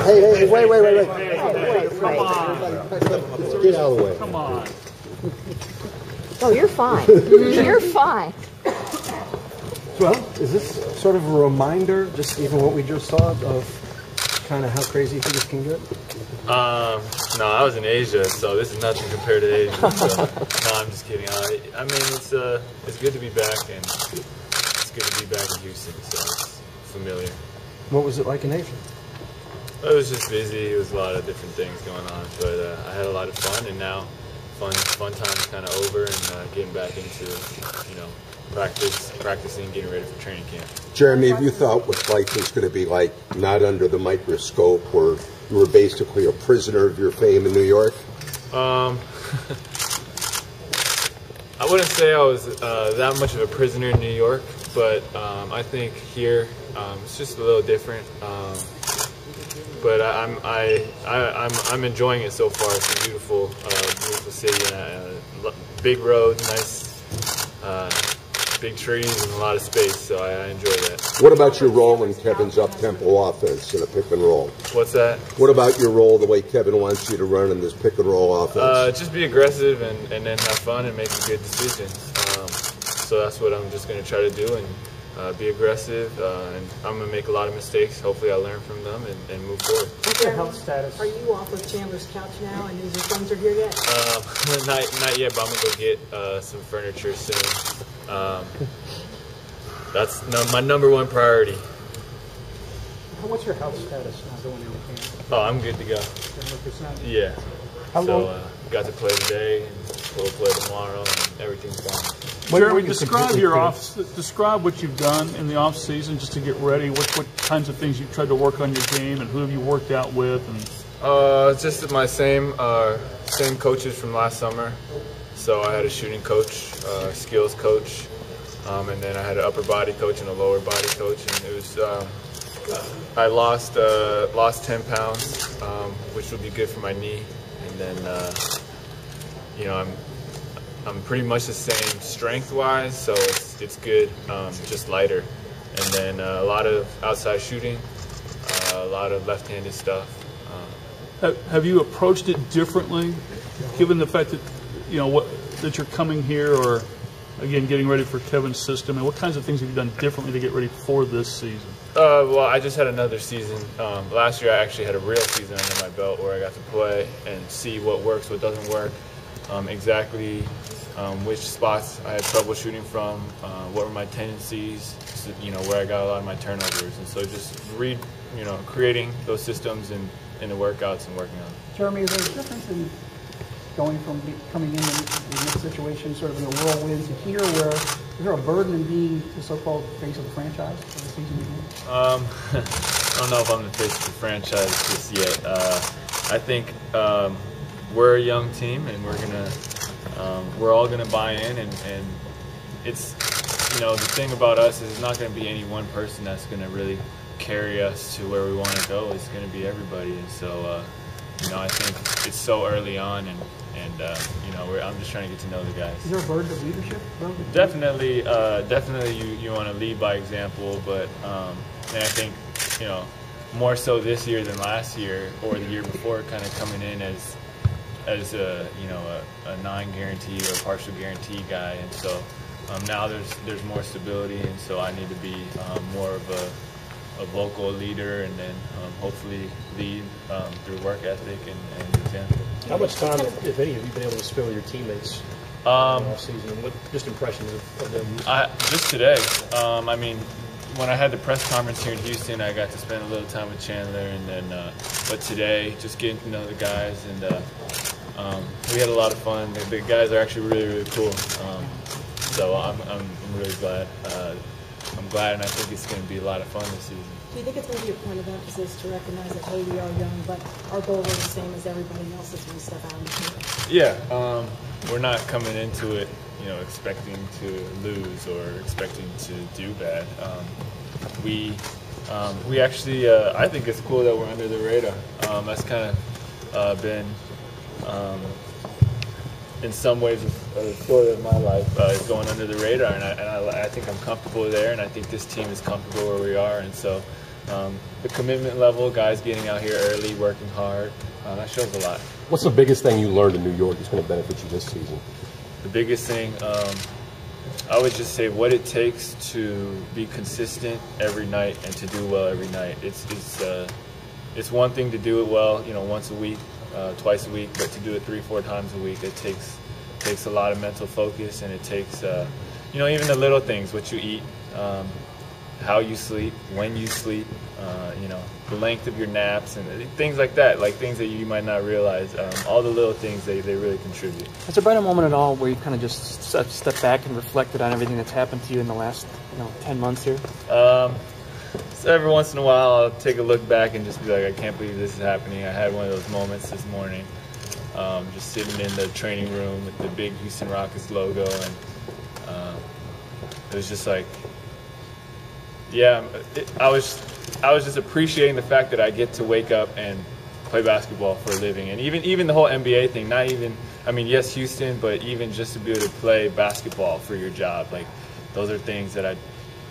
Hey, wait. Come on. Get out of the way. Come on. Oh, you're fine. You're fine. Well, is this sort of a reminder, just even what we just saw, of kind of how crazy things can get? No, I was in Asia, so this is nothing compared to Asia. So, no, I'm just kidding. I mean, it's good to be back, and it's good to be back in Houston, so it's familiar. What was it like in Asia? It was just busy. It was a lot of different things going on, but I had a lot of fun, and now fun time is kind of over, and getting back into, practicing, getting ready for training camp. Jeremy, have you thought what life was going to be like, not under the microscope, where you were basically a prisoner of your fame in New York? I wouldn't say I was that much of a prisoner in New York, but I think here it's just a little different. But I'm enjoying it so far. It's a beautiful city, big roads, nice big trees, and a lot of space. So I enjoy that. What about your role in Kevin's up-tempo offense in a pick and roll? What's that? What about your role, the way Kevin wants you to run in this pick and roll offense? Just be aggressive and then have fun and make a good decision. So that's what I'm just going to try to do, and be aggressive, and I'm going to make a lot of mistakes. Hopefully I learn from them and move forward. What's your health status? Are you off of Chandler's couch now, and is your friends are here yet? Not yet, but I'm going to go get some furniture soon. That's my #1 priority. What's your health status now going into camp? Oh, I'm good to go. 100%? Yeah. How So long? got to play today, and we'll play tomorrow, and everything's fine. Jeremy, describe what you've done in the off season just to get ready. What kinds of things you've tried to work on your game, and who have you worked out with? And just my same coaches from last summer. So I had a shooting coach, skills coach, and then I had an upper body coach and a lower body coach. And it was I lost 10 pounds, which will be good for my knee. And then I'm pretty much the same strength-wise, so it's good, just lighter. And then a lot of outside shooting, a lot of left-handed stuff. have you approached it differently, given the fact that that you're coming here, or again getting ready for Kevin's system? And what kinds of things have you done differently to get ready for this season? Well, I just had another season. Last year I actually had a real season under my belt where I got to play and see what works, what doesn't work, exactly which spots I had trouble shooting from, what were my tendencies, where I got a lot of my turnovers. And so just creating those systems in the workouts and working on them. Jeremy, is there a difference in going from coming in this situation sort of in a whirlwind to here, where is there a burden in being the so-called face of the franchise for the season beginning? I don't know if I'm the face of the franchise just yet. I think we're a young team, and we're all gonna buy in, and it's the thing about us is it's not gonna be any one person that's gonna really carry us to where we want to go. It's gonna be everybody, and so I think it's so early on, and I'm just trying to get to know the guys. Is there a burden of leadership? Definitely you want to lead by example, but and I think more so this year than last year or the year before, kind of coming in as a non-guarantee or partial guarantee guy, and so now there's more stability, and so I need to be more of a vocal leader, and then hopefully lead through work ethic and example. How much time, if any, have you been able to spend with your teammates off season, and what just impressions of them? Just today. I mean, when I had the press conference here in Houston, I got to spend a little time with Chandler, and then but today, just getting to know the guys, and we had a lot of fun. The guys are actually really, really cool. So I'm really glad. I'm glad, and I think it's going to be a lot of fun this season. Do you think it's going to be a point of emphasis to recognize that, hey, we are young, but our goals are the same as everybody else's when we step out on the field? Yeah, we're not coming into it, expecting to lose or expecting to do bad. We actually, I think it's cool that we're under the radar. That's kind of been, in some ways, a story of my life, is going under the radar, and I think I'm comfortable there, and I think this team is comfortable where we are, and so the commitment level, guys getting out here early, working hard, that shows a lot. What's the biggest thing you learned in New York that's going to benefit you this season? The biggest thing, I would just say what it takes to be consistent every night and to do well every night. It's one thing to do it well, once a week, twice a week, but to do it 3-4 times a week, it takes a lot of mental focus, and it takes, even the little things, what you eat, how you sleep, when you sleep, the length of your naps, and things like that, like things that you might not realize. All the little things, they really contribute. Has there been a moment at all where you've kind of just stepped back and reflected on everything that's happened to you in the last 10 months here? So every once in a while, I'll take a look back and just be like, I can't believe this is happening. I had one of those moments this morning, just sitting in the training room with the big Houston Rockets logo, and it was just like, I was just appreciating the fact that I get to wake up and play basketball for a living. And even the whole NBA thing, yes, Houston, but even just to be able to play basketball for your job, like, those are things that I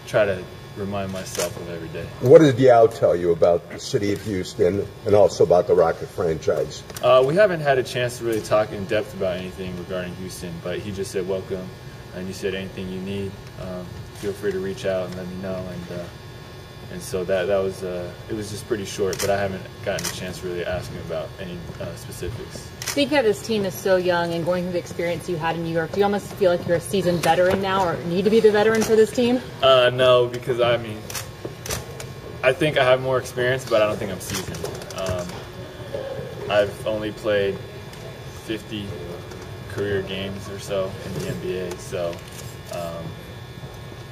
try to remind myself of every day. What did Yao tell you about the city of Houston and also about the Rocket franchise? We haven't had a chance to really talk in depth about anything regarding Houston, but he just said welcome, and he said anything you need, feel free to reach out and let me know. And so that was it was just pretty short, but I haven't gotten a chance to really ask him about any specifics. Speaking of this team is so young and going through the experience you had in New York, do you almost feel like you're a seasoned veteran now, or need to be the veteran for this team? No, because I think I have more experience, but I don't think I'm seasoned. I've only played 50 career games or so in the NBA, so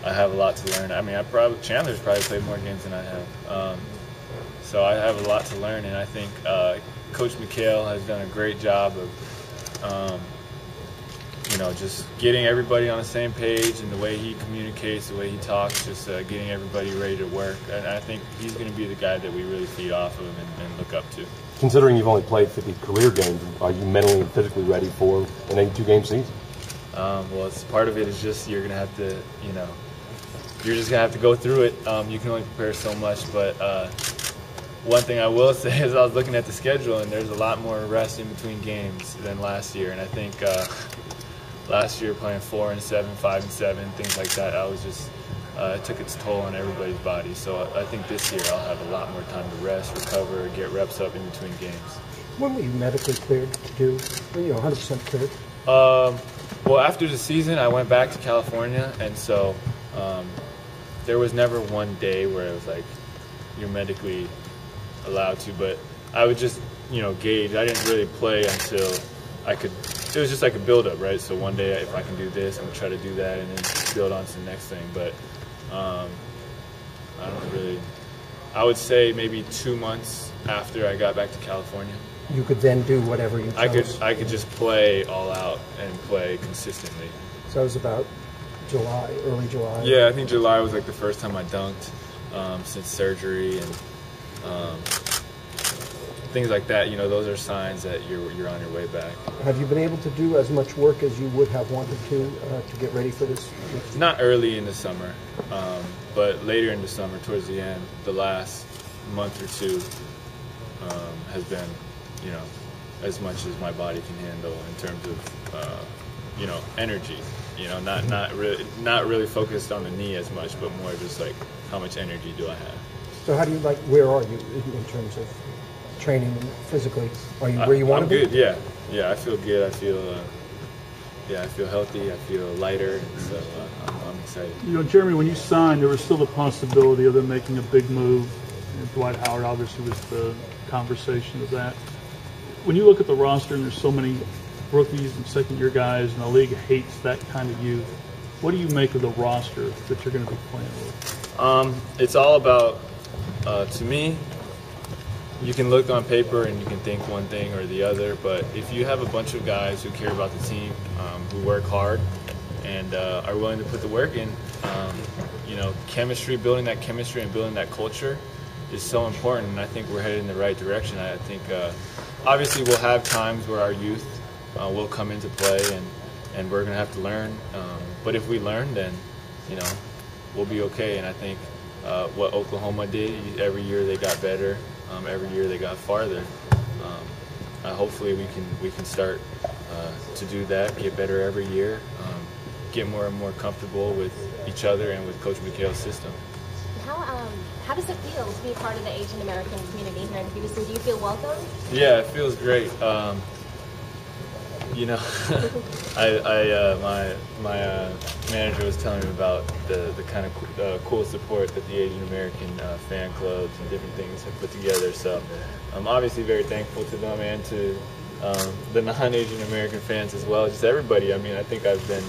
I have a lot to learn. Chandler's probably played more games than I have, so I have a lot to learn, and I think Coach McHale has done a great job of, just getting everybody on the same page, and the way he communicates, the way he talks, just getting everybody ready to work. And I think he's going to be the guy that we really feed off of and look up to. Considering you've only played 50 career games, are you mentally and physically ready for an 82-game season? Well, it's part of it is just you're going to have to, you're just going to have to go through it. You can only prepare so much, but one thing I will say is I was looking at the schedule, and there's a lot more rest in between games than last year. And I think last year playing 4 and 7, 5 and 7, things like that, I was just it took its toll on everybody's body. So I think this year I'll have a lot more time to rest, recover, get reps up in between games. When were you medically cleared to do? 100% cleared? Well, after the season, I went back to California, and so there was never one day where it was like you're medically allowed to, but I would just gauge. I didn't really play until I could. It was just like a build-up, right? So one day, if I can do this, I'm gonna try to do that, and then build on to the next thing. But I don't really. I would say maybe 2 months after I got back to California. You could then do whatever you chose. I could just play all out and play consistently. So it was about July, early July. Yeah, I think July was like the first time I dunked since surgery, and things like that. Those are signs that you're on your way back. Have you been able to do as much work as you would have wanted to get ready for this? Not early in the summer, but later in the summer, towards the end, the last month or two has been, as much as my body can handle in terms of, energy. Not really focused on the knee as much, but more just like how much energy do I have. So how do you where are you in terms of training physically? Are you where you want to be? I'm good, yeah. I feel good. I feel healthy. I feel lighter. So I'm excited. Jeremy, when you signed, there was still the possibility of them making a big move. Dwight Howard obviously was the conversation of that. When you look at the roster, and there's so many rookies and second-year guys, and the league hates that kind of youth, what do you make of the roster that you're going to be playing with? It's all about, to me, you can look on paper and you can think one thing or the other, but if you have a bunch of guys who care about the team, who work hard, and are willing to put the work in, chemistry, building that chemistry and building that culture is so important, and I think we're headed in the right direction. I think obviously we'll have times where our youth will come into play, and we're going to have to learn, but if we learn, then we'll be okay. And I think what Oklahoma did. Every year they got better. Every year they got farther. Hopefully we can start to do that, get better every year, get more and more comfortable with each other and with Coach McHale's system. How does it feel to be part of the Asian American community here in Houston? Do you feel welcome? Yeah, it feels great. You know, my manager was telling me about the kind of cool support that the Asian American fan clubs and different things have put together. So I'm obviously very thankful to them and to the non-Asian American fans as well. Just everybody. I mean, I think I've been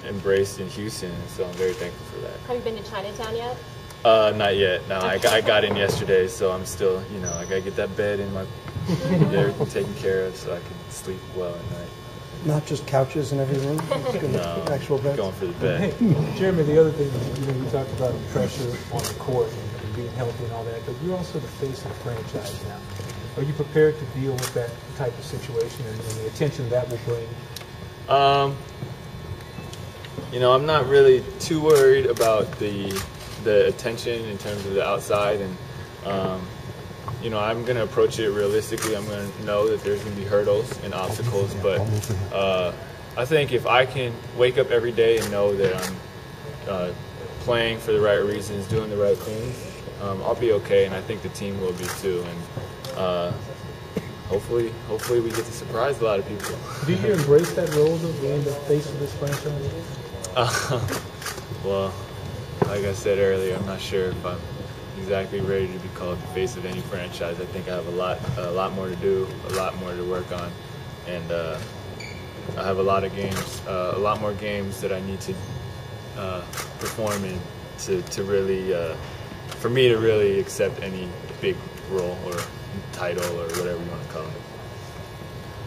embraced in Houston, so I'm very thankful for that. Have you been to Chinatown yet? Not yet. No, I got in yesterday, so I'm still, you know, I gotta get that bed in my everything taken care of so I can sleep well at night. Not just couches in every room? No, actual beds? going for the bed. Hey, Jeremy, the other thing, you know, you talked about the pressure on the court and being healthy and all that, but you're also the face of the franchise now. Are you prepared to deal with that type of situation and the attention that will bring? You know, I'm not really too worried about the attention in terms of the outside, and you know, I'm going to approach it realistically. I'm going to know that there's going to be hurdles and obstacles, but I think if I can wake up every day and know that I'm playing for the right reasons, doing the right things, I'll be okay, and I think the team will be too. And hopefully we get to surprise a lot of people. Do you embrace that role of being the face of this franchise? Well, like I said earlier, I'm not sure if I'm exactly ready to be called the face of any franchise. I think I have a lot more to do, a lot more to work on, and I have a lot of games, a lot more games that I need to perform in to really, for me to really accept any big role or title or whatever you want to call it.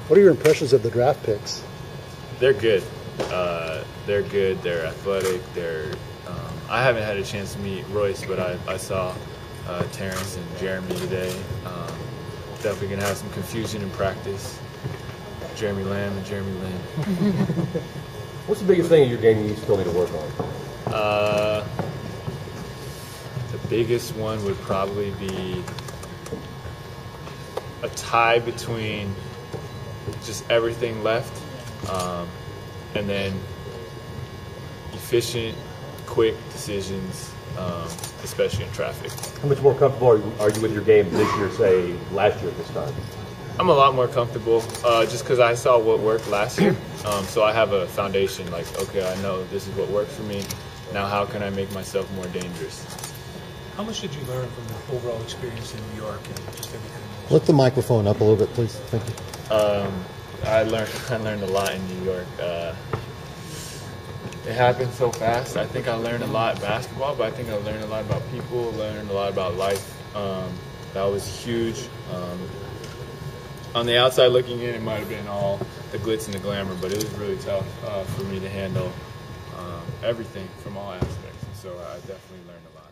What are your impressions of the draft picks? They're good. They're good. They're athletic. I haven't had a chance to meet Royce, but I saw Terrence and Jeremy today. Definitely gonna have some confusion in practice. Jeremy Lamb and Jeremy Lin. What's the biggest thing in your game you still need to work on? The biggest one would probably be a tie between just everything left, and then efficient, quick decisions, especially in traffic. How much more comfortable are you with your game this year, say, last year at this time? I'm a lot more comfortable just because I saw what worked last year. So I have a foundation, like, okay, I know this is what worked for me. Now how can I make myself more dangerous? How much did you learn from the overall experience in New York and just everything? Lift the microphone up a little bit, please. Thank you. I learned a lot in New York. It happened so fast. I think I learned a lot basketball, but I think I learned a lot about people, learned a lot about life. That was huge. On the outside looking in, it might have been all the glitz and the glamour, but it was really tough for me to handle everything from all aspects. And so I definitely learned a lot.